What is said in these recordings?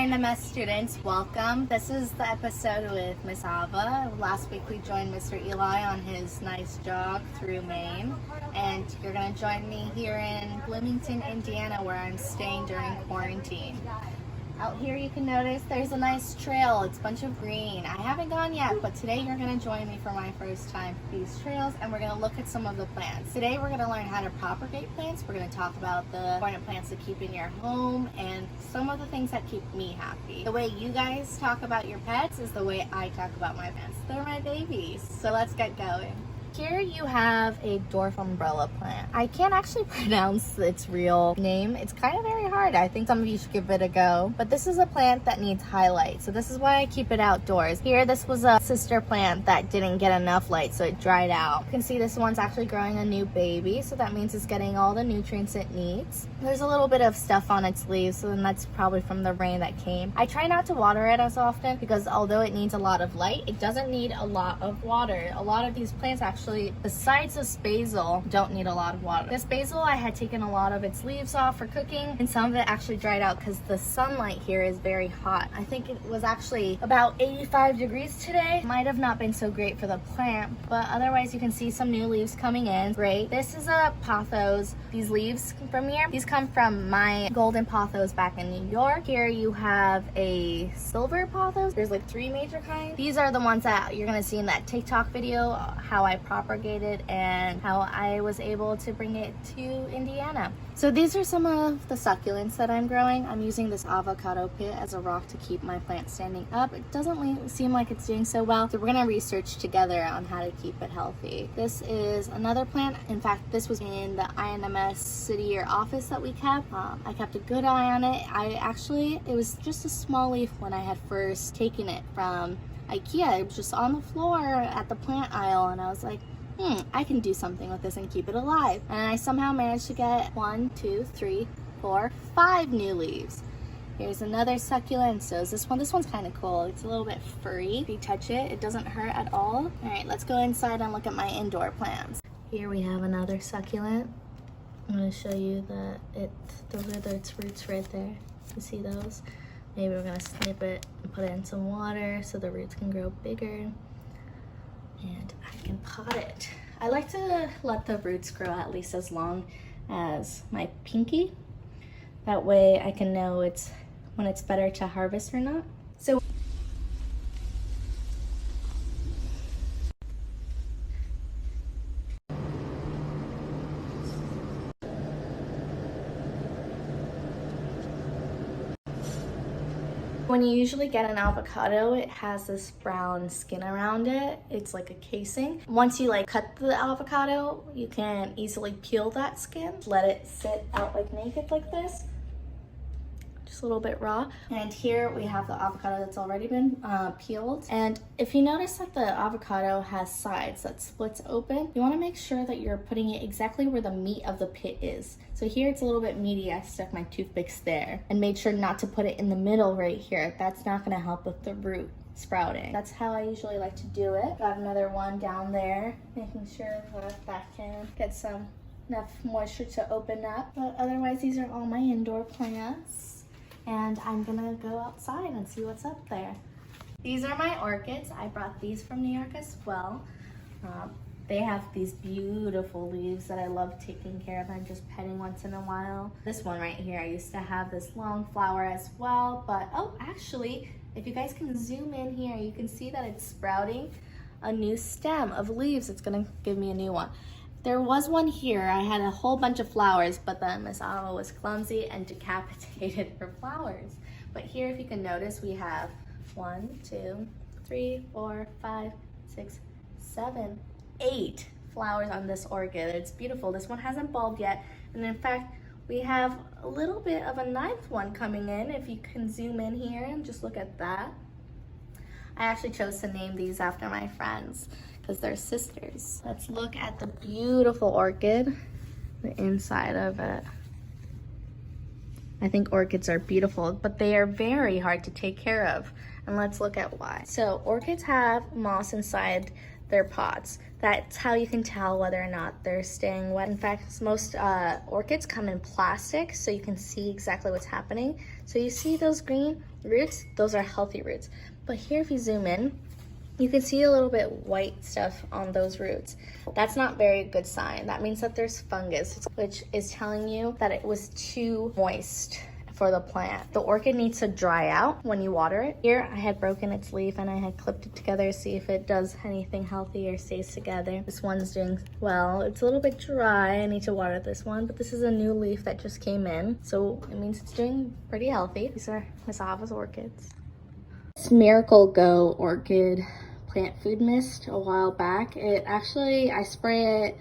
INMS students, welcome. This is the episode with Miss Ava. Last week we joined Mr. Eli on his nice jog through Maine, and you're going to join me here in Bloomington, Indiana, where I'm staying during quarantine. Out here you can notice there's a nice trail. It's a bunch of green. I haven't gone yet, but today you're going to join me for my first time for these trails, and we're going to look at some of the plants. Today we're going to learn how to propagate plants. We're going to talk about the important plants to keep in your home and some of the things that keep me happy. The way you guys talk about your pets is the way I talk about my pets. They're my babies. So let's get going. Here you have a dwarf umbrella plant. I can't actually pronounce its real name. It's kind of very hard. I think some of you should give it a go. But this is a plant that needs highlight, so this is why I keep it outdoors. Here, this was a sister plant that didn't get enough light, so it dried out. You can see this one's actually growing a new baby, so that means it's getting all the nutrients it needs. There's a little bit of stuff on its leaves, so then that's probably from the rain that came. I try not to water it as often because although it needs a lot of light, it doesn't need a lot of water. A lot of these plants actually, besides this basil, don't need a lot of water. This basil, I had taken a lot of its leaves off for cooking, and some of it actually dried out because the sunlight here is very hot. I think it was actually about 85 degrees today. Might have not been so great for the plant, but otherwise you can see some new leaves coming in. Great. This is a pothos. These leaves from here, these come from my golden pothos back in New York. Here you have a silver pothos. There's like 3 major kinds. These are the ones that you're gonna see in that TikTok video, how I propagated and how I was able to bring it to Indiana. So these are some of the succulents that I'm growing. I'm using this avocado pit as a rock to keep my plant standing up. It doesn't seem like it's doing so well, so we're gonna research together on how to keep it healthy. This is another plant. In fact, this was in the INMS city or office that we kept. I kept a good eye on it. It was just a small leaf when I had first taken it from IKEA. It was just on the floor at the plant aisle, and I was like, I can do something with this and keep it alive. And I somehow managed to get 1, 2, 3, 4, 5 new leaves. Here's another succulent. So is this one. This one's kind of cool. It's a little bit furry. If you touch it, it doesn't hurt at all. All right, let's go inside and look at my indoor plants. Here we have another succulent. I'm going to show you that those are its roots right there. You see those? Maybe we're gonna snip it and put it in some water so the roots can grow bigger. And I can pot it. I like to let the roots grow at least as long as my pinky. That way I can know when it's better to harvest or not. So when you usually get an avocado, it has this brown skin around it. It's like a casing. Once you cut the avocado, you can easily peel that skin. Let it sit out naked like this. Just a little bit raw. And here we have the avocado that's already been peeled. And if you notice that the avocado has sides that splits open, you want to make sure that you're putting it exactly where the meat of the pit is. So here it's a little bit meaty. I stuck my toothpicks there and made sure not to put it in the middle right here. That's not going to help with the root sprouting. That's how I usually like to do it. Got another one down there, making sure that can get enough moisture to open up. But otherwise, these are all my indoor plants. And I'm gonna go outside and see what's up there. These are my orchids. I brought these from New York as well. They have these beautiful leaves that I love taking care of and just petting once in a while. This one right here, I used to have this long flower as well, but actually, if you guys can zoom in here, you can see that it's sprouting a new stem of leaves. It's gonna give me a new one. There was one here. I had a whole bunch of flowers, but then Miss Ava was clumsy and decapitated her flowers. But here, if you can notice, we have 1, 2, 3, 4, 5, 6, 7, 8 flowers on this orchid. It's beautiful. This one hasn't bulbed yet. And in fact, we have a little bit of a 9th one coming in. If you can zoom in here and just look at that. I actually chose to name these after my friends because they're sisters. Let's look at the beautiful orchid, the inside of it. I think orchids are beautiful, but they are very hard to take care of. And let's look at why. So orchids have moss inside their pots. That's how you can tell whether or not they're staying wet. In fact, most orchids come in plastic, so you can see exactly what's happening. So you see those green roots? Those are healthy roots. But here, if you zoom in, you can see a little bit white stuff on those roots. That's not very good sign. That means that there's fungus, which is telling you that it was too moist for the plant. The orchid needs to dry out when you water it. Here, I had broken its leaf and I had clipped it together to see if it does anything healthy or stays together. This one's doing well. It's a little bit dry. I need to water this one, but this is a new leaf that just came in, so it means it's doing pretty healthy. These are Miss Ava's orchids. This Miracle Go orchid plant food mist a while back. I spray it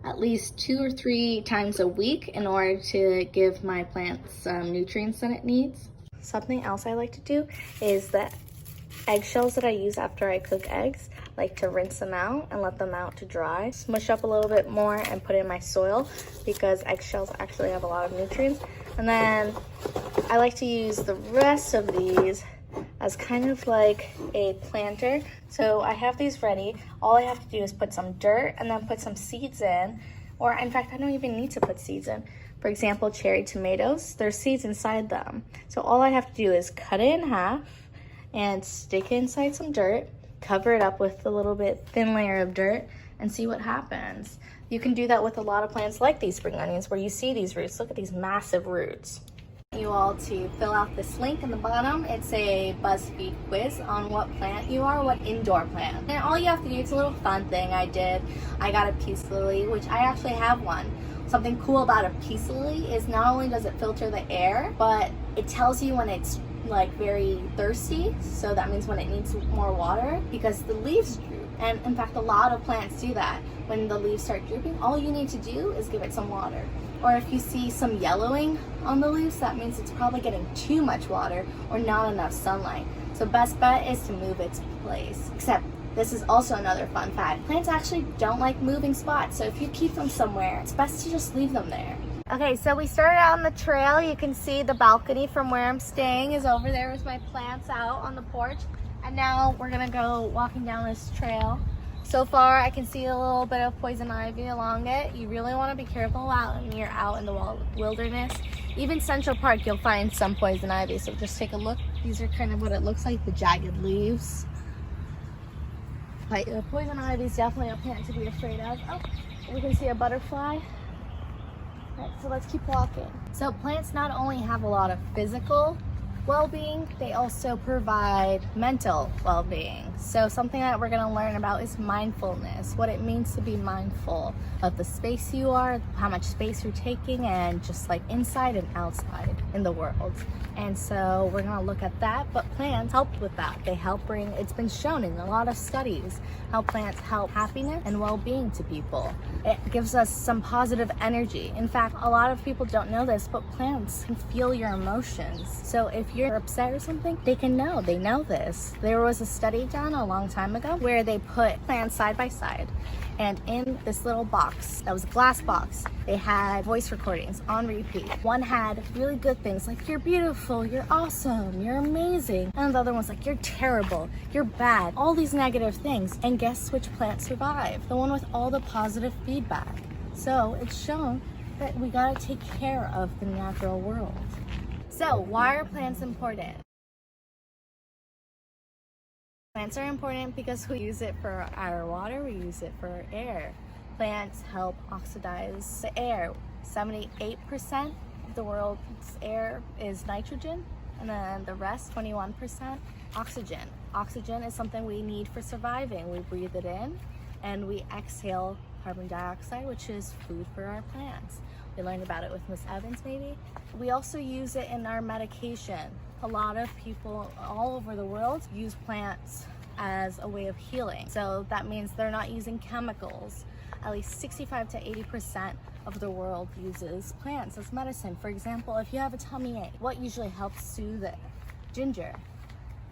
at least 2 or 3 times a week in order to give my plants some nutrients that it needs. Something else I like to do is the eggshells that I use after I cook eggs, I like to rinse them out and let them out to dry. Smush up a little bit more and put it in my soil because eggshells actually have a lot of nutrients. And then I like to use the rest of these as kind of like a planter. So I have these ready. All I have to do is put some dirt and then put some seeds in. Or in fact, I don't even need to put seeds in. For example, cherry tomatoes, there's seeds inside them. So all I have to do is cut it in half and stick it inside some dirt, cover it up with a little bit thin layer of dirt, and see what happens. You can do that with a lot of plants like these spring onions where you see these roots. Look at these massive roots. You all to fill out this link in the bottom. It's a BuzzFeed quiz on what plant you are, what indoor plant. And all you have to do, it's a little fun thing I did. I got a peace lily, which I actually have one. Something cool about a peace lily is not only does it filter the air, but it tells you when it's like very thirsty. So that means when it needs more water because the leaves droop. And in fact, a lot of plants do that. When the leaves start drooping, all you need to do is give it some water. Or if you see some yellowing on the leaves, that means it's probably getting too much water or not enough sunlight. So best bet is to move its place. Except this is also another fun fact. Plants actually don't like moving spots, so if you keep them somewhere, it's best to just leave them there. Okay, so we started out on the trail. You can see the balcony from where I'm staying is over there with my plants out on the porch. And now we're gonna go walking down this trail. So far, I can see a little bit of poison ivy along it. You really want to be careful when you're out in the wilderness. Even Central Park, you'll find some poison ivy, so just take a look. These are kind of what it looks like, the jagged leaves. But the poison ivy is definitely a plant to be afraid of. Oh, we can see a butterfly. All right, so let's keep walking. So plants not only have a lot of physical well-being, they also provide mental well-being. So something that we're going to learn about is mindfulness, what it means to be mindful of the space you are, how much space you're taking, and just like inside and outside in the world. And so we're going to look at that, but plants help with that. They help bring, it's been shown in a lot of studies, how plants help happiness and well-being to people. It gives us some positive energy. In fact, a lot of people don't know this, but plants can feel your emotions. So if you're upset or something, they know this. There was a study done a long time ago where they put plants side by side, and in this little box, that was a glass box, they had voice recordings on repeat. One had really good things like, you're beautiful, you're awesome, you're amazing. And the other one's like, you're terrible, you're bad, all these negative things. And guess which plant survived? The one with all the positive feedback. So it's shown that we gotta take care of the natural world. So why are plants important? Plants are important because we use it for our water, we use it for air. Plants help oxidize the air. 78% of the world's air is nitrogen, and then the rest, 21%, oxygen. Oxygen is something we need for surviving. We breathe it in, and we exhale carbon dioxide, which is food for our plants. We learned about it with Miss Evans, maybe. We also use it in our medication. A lot of people all over the world use plants as a way of healing. So that means they're not using chemicals. At least 65 to 80% of the world uses plants as medicine. For example, if you have a tummy ache, what usually helps soothe it? Ginger.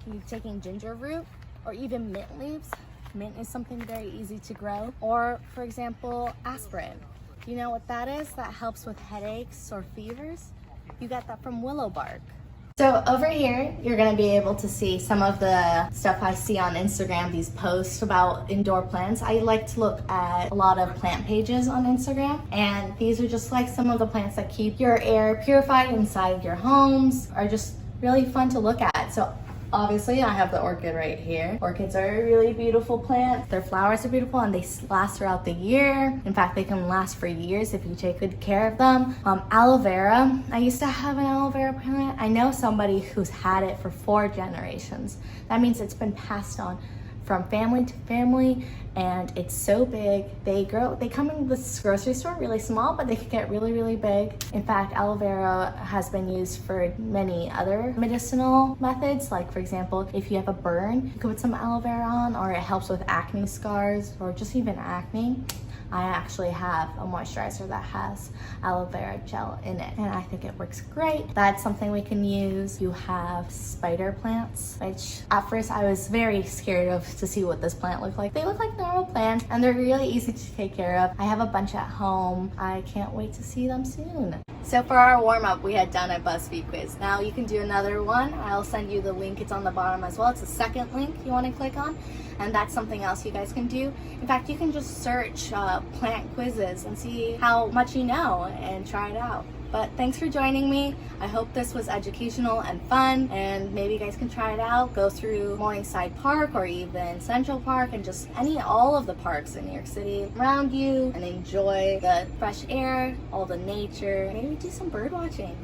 You taking ginger root or even mint leaves. Mint is something very easy to grow. Or for example, aspirin. Do you know what that is? That helps with headaches or fevers. You get that from willow bark. So over here, you're gonna be able to see some of the stuff I see on Instagram, these posts about indoor plants. I like to look at a lot of plant pages on Instagram, and these are just like some of the plants that keep your air purified inside your homes, are just really fun to look at. So obviously, I have the orchid right here. Orchids are a really beautiful plant. Their flowers are beautiful and they last throughout the year. In fact, they can last for years if you take good care of them. Aloe vera. I used to have an aloe vera plant. I know somebody who's had it for 4 generations. That means it's been passed on from family to family, and it's so big. They come in this grocery store really small, but they can get really, really big. In fact, aloe vera has been used for many other medicinal methods. Like for example, if you have a burn, you can put some aloe vera on, or it helps with acne scars, or just even acne. I actually have a moisturizer that has aloe vera gel in it, and I think it works great. That's something we can use. You have spider plants, which at first I was very scared of to see what this plant looked like. They look like normal plants and they're really easy to take care of. I have a bunch at home. I can't wait to see them soon. So for our warm-up, we had done a BuzzFeed quiz. Now you can do another one. I'll send you the link. It's on the bottom as well. It's the second link you want to click on, and that's something else you guys can do. In fact, you can just search plant quizzes and see how much you know and try it out. But thanks for joining me. I hope this was educational and fun, and maybe you guys can try it out. Go through Morningside Park or even Central Park and just all of the parks in New York City around you, and enjoy the fresh air, all the nature, maybe do some bird watching.